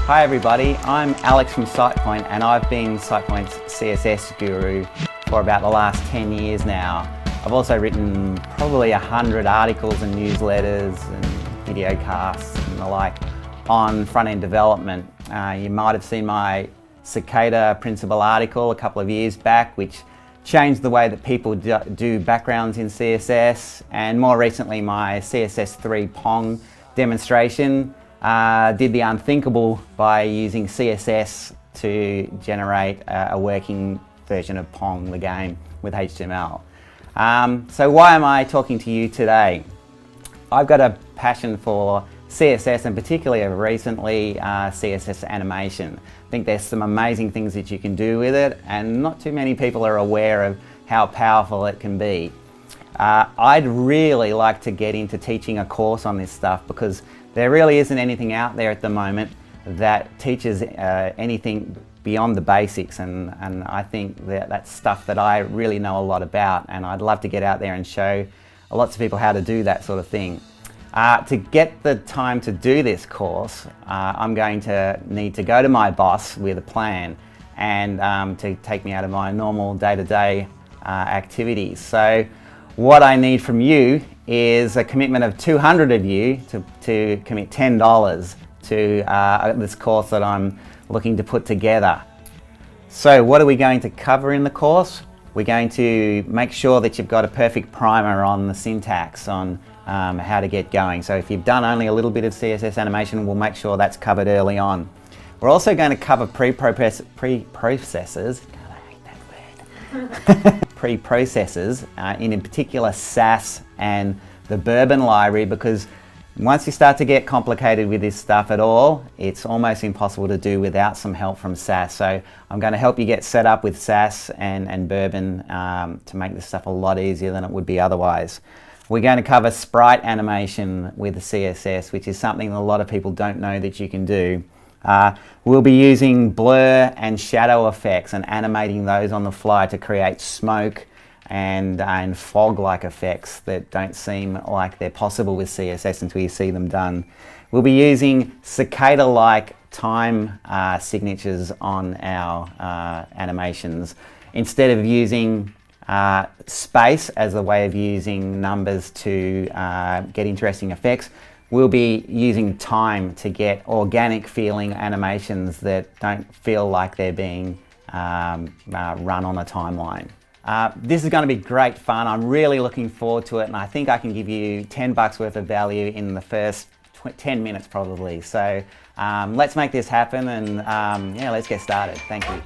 Hi everybody, I'm Alex from SitePoint and I've been SitePoint's CSS guru for about the last 10 years now. I've also written probably 100 articles and newsletters and video casts and the like on front-end development. You might have seen my Cicada principle article a couple of years back, which changed the way that people do backgrounds in CSS, and more recently my CSS3 Pong demonstration did the unthinkable by using CSS to generate a working version of Pong, the game, with HTML. So why am I talking to you today? I've got a passion for CSS and particularly recently CSS animation. I think there's some amazing things that you can do with it and not too many people are aware of how powerful it can be. I'd really like to get into teaching a course on this stuff because there really isn't anything out there at the moment that teaches anything beyond the basics, and I think that that's stuff that I really know a lot about, and I'd love to get out there and show lots of people how to do that sort of thing. To get the time to do this course, I'm going to need to go to my boss with a plan and to take me out of my normal day-to-day activities. So what I need from you is a commitment of 200 of you to commit $10 to this course that I'm looking to put together. So what are we going to cover in the course? We're going to make sure that you've got a perfect primer on the syntax, on how to get going. So if you've done only a little bit of CSS animation, we'll make sure that's covered early on. We're also going to cover pre-processors, God, I hate that word, pre-processors, in particular Sass and the Bourbon library, because once you start to get complicated with this stuff at all, it's almost impossible to do without some help from Sass. So I'm going to help you get set up with Sass and Bourbon to make this stuff a lot easier than it would be otherwise. We're going to cover sprite animation with the CSS, which is something that a lot of people don't know that you can do. We'll be using blur and shadow effects and animating those on the fly to create smoke and fog-like effects that don't seem like they're possible with CSS until you see them done. We'll be using cicada-like time signatures on our animations. Instead of using space as a way of using numbers to get interesting effects, we'll be using time to get organic feeling animations that don't feel like they're being run on a timeline. This is going to be great fun. I'm really looking forward to it, and I think I can give you $10 worth of value in the first 10 minutes probably. So let's make this happen, and yeah, let's get started. Thank you.